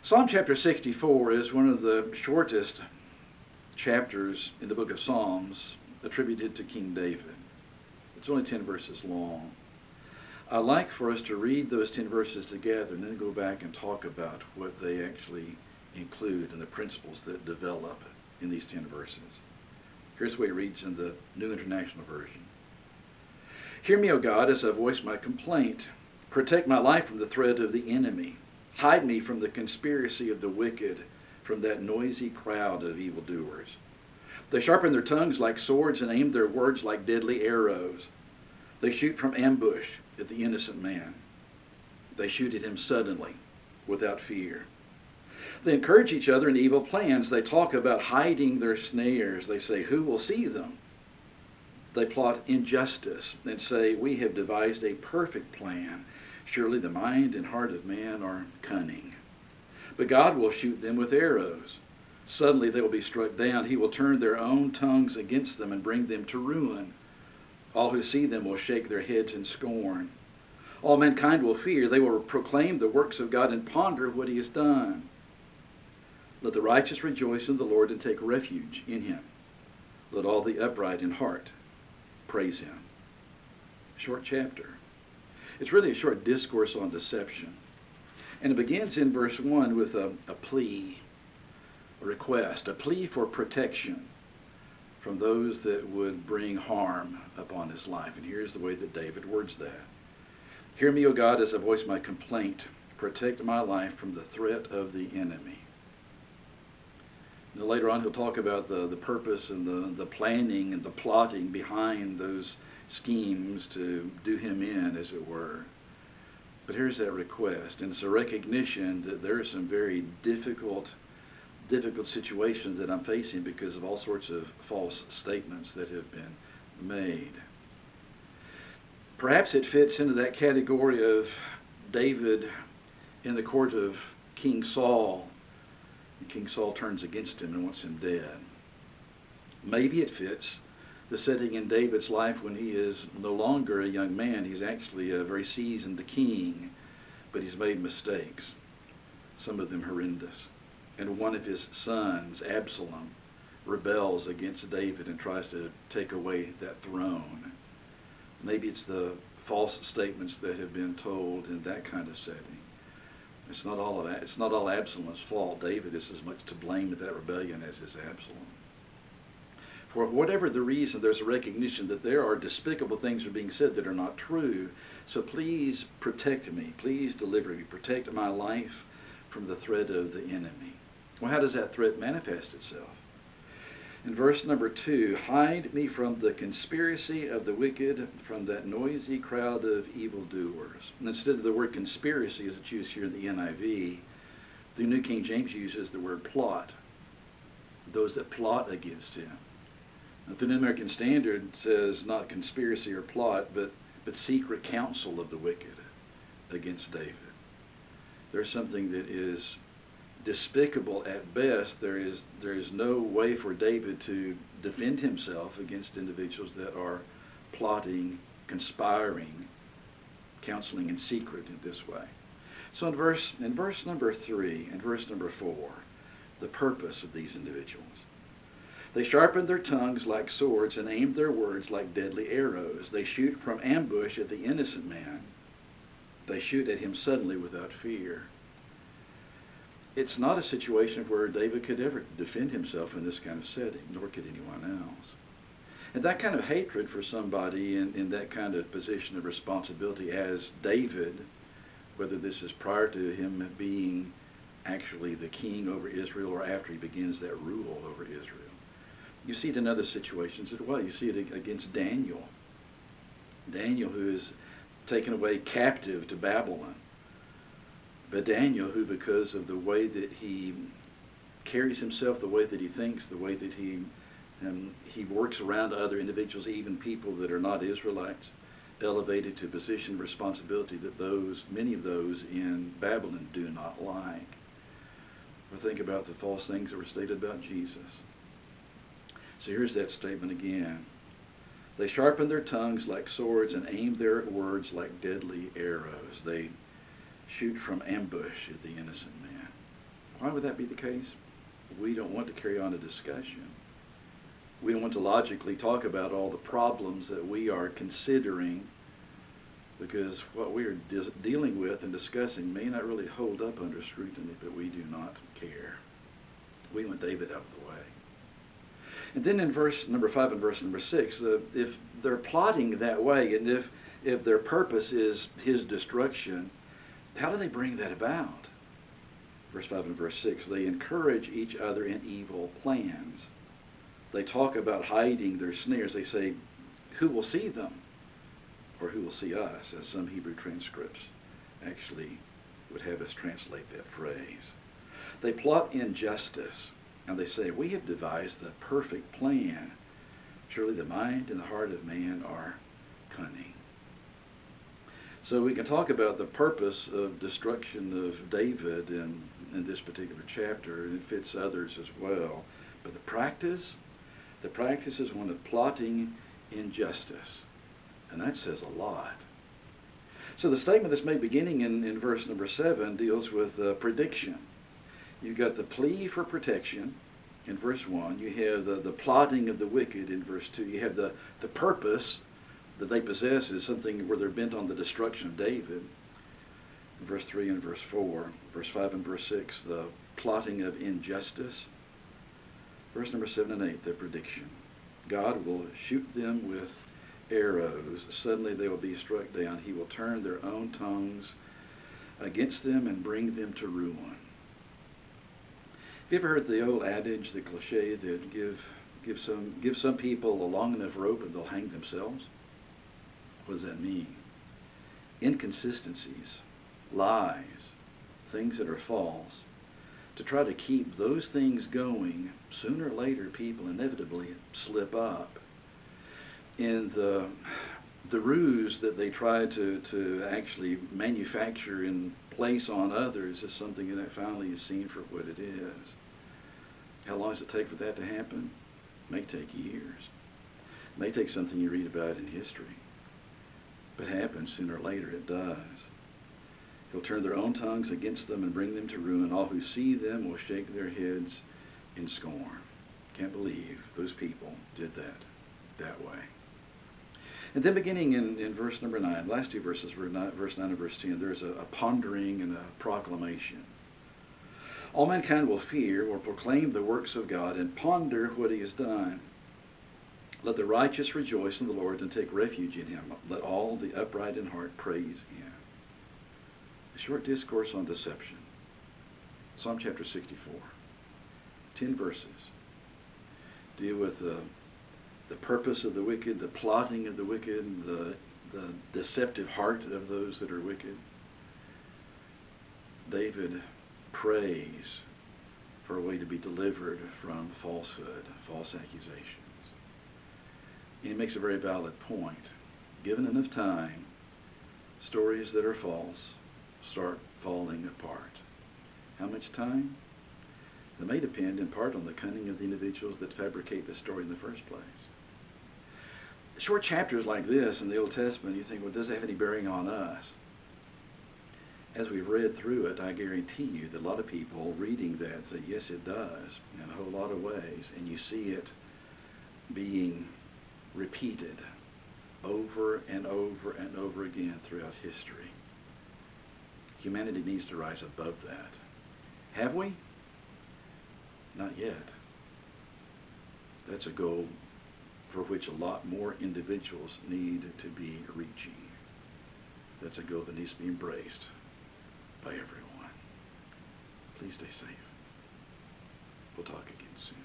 Psalm chapter 64 is one of the shortest chapters in the book of Psalms attributed to King David. It's only 10 verses long. I'd like for us to read those 10 verses together and then go back and talk about what they actually include and the principles that develop in these 10 verses. Here's the way it reads in the New International Version. Hear me, O God, as I voice my complaint. Protect my life from the threat of the enemy. Hide me from the conspiracy of the wicked, from that noisy crowd of evildoers. They sharpen their tongues like swords and aim their words like deadly arrows. They shoot from ambush at the innocent man. They shoot at him suddenly, without fear. They encourage each other in evil plans. They talk about hiding their snares. They say, who will see them? They plot injustice and say, we have devised a perfect plan. Surely the mind and heart of man are cunning. But God will shoot them with arrows. Suddenly they will be struck down. He will turn their own tongues against them and bring them to ruin. All who see them will shake their heads in scorn. All mankind will fear. They will proclaim the works of God and ponder what he has done. Let the righteous rejoice in the Lord and take refuge in him. Let all the upright in heart praise him. Short chapter. It's really a short discourse on deception. And it begins in verse 1 with a plea, a request, a plea for protection from those that would bring harm upon his life. And here's the way that David words that. Hear me, O God, as I voice my complaint. Protect my life from the threat of the enemy. Now, later on, he'll talk about the purpose and the planning and the plotting behind those schemes to do him in, as it were. But here's that request, and it's a recognition that there are some very difficult situations that I'm facing because of all sorts of false statements that have been made. Perhaps it fits into that category of David in the court of King Saul. And King Saul turns against him and wants him dead. Maybe it fits the setting in David's life when he is no longer a young man. He's actually a very seasoned king, but he's made mistakes, some of them horrendous. And one of his sons, Absalom, rebels against David and tries to take away that throne. Maybe it's the false statements that have been told in that kind of setting. It's not all of that. It's not all Absalom's fault. David is as much to blame in that rebellion as is Absalom. For whatever the reason, there's a recognition that there are despicable things are being said that are not true. So please protect me. Please deliver me. Protect my life from the threat of the enemy. Well, how does that threat manifest itself? In verse number 2, hide me from the conspiracy of the wicked, from that noisy crowd of evildoers. And instead of the word conspiracy as it's used here in the NIV, the New King James uses the word plot. Those that plot against him. The New American Standard says not conspiracy or plot, but secret counsel of the wicked against David. There's something that is despicable at best. There is no way for David to defend himself against individuals that are plotting, conspiring, counseling in secret in this way. So in verse number 3 and verse number 4, the purpose of these individuals. They sharpen their tongues like swords and aim their words like deadly arrows. They shoot from ambush at the innocent man. They shoot at him suddenly without fear. It's not a situation where David could ever defend himself in this kind of setting, nor could anyone else. And that kind of hatred for somebody in that kind of position of responsibility as David, whether this is prior to him being actually the king over Israel or after he begins that rule over Israel. You see it in other situations as well. You see it against Daniel. Daniel, who is taken away captive to Babylon. But Daniel, who because of the way that he carries himself, the way that he thinks, the way that he works around other individuals, even people that are not Israelites, elevated to a position of responsibility that many of those in Babylon do not like. Or think about the false things that were stated about Jesus. So here's that statement again. They sharpen their tongues like swords and aim their words like deadly arrows. They shoot from ambush at the innocent man. Why would that be the case? We don't want to carry on a discussion. We don't want to logically talk about all the problems that we are considering, because what we are dealing with and discussing may not really hold up under scrutiny, but we do not care. We want David out of the way. And then in verse number 5 and verse number 6, if they're plotting that way, and if their purpose is his destruction, how do they bring that about? Verse 5 and verse 6, they encourage each other in evil plans. They talk about hiding their snares. They say, who will see them? Or who will see us? As some Hebrew transcripts actually would have us translate that phrase. They plot injustice, and they say, we have devised the perfect plan. Surely the mind and the heart of man are cunning. So we can talk about the purpose of destruction of David in this particular chapter, and it fits others as well. But the practice is one of plotting injustice. And that says a lot. So the statement that's made beginning in verse number 7 deals with prediction. You've got the plea for protection in verse 1. You have the plotting of the wicked in verse 2. You have the purpose that they possess is something where they're bent on the destruction of David in verse 3 and verse 4. Verse 5 and verse 6, the plotting of injustice. Verse number 7 and 8, the prediction. God will shoot them with arrows. Suddenly they will be struck down. He will turn their own tongues against them and bring them to ruin. Have you ever heard the old adage, the cliche, that give some people a long enough rope and they'll hang themselves? What does that mean? Inconsistencies, lies, things that are false. To try to keep those things going, sooner or later people inevitably slip up. And the ruse that they try to actually manufacture and place on others is something that finally is seen for what it is. How long does it take for that to happen? It may take years. It may take something you read about in history. But it happens sooner or later, it does. He'll turn their own tongues against them and bring them to ruin. All who see them will shake their heads in scorn. Can't believe those people did that way. And then beginning in verse number 9, last two verses, verse 9 and verse 10, there's a pondering and a proclamation. All mankind will fear, will proclaim the works of God, and ponder what he has done. Let the righteous rejoice in the Lord and take refuge in him. Let all the upright in heart praise him. A short discourse on deception. Psalm chapter 64. 10 verses deal with the purpose of the wicked, the plotting of the wicked, the deceptive heart of those that are wicked. David prays for a way to be delivered from falsehood, false accusations. And he makes a very valid point. Given enough time, stories that are false start falling apart. How much time? That may depend in part on the cunning of the individuals that fabricate the story in the first place. Short chapters like this in the Old Testament, you think, well, does it have any bearing on us? As we've read through it, I guarantee you that a lot of people reading that say, yes, it does, in a whole lot of ways. And you see it being repeated over and over and over again throughout history. Humanity needs to rise above that. Have we? Not yet. That's a goal for which a lot more individuals need to be reaching. That's a goal that needs to be embraced by everyone. Please stay safe. We'll talk again soon.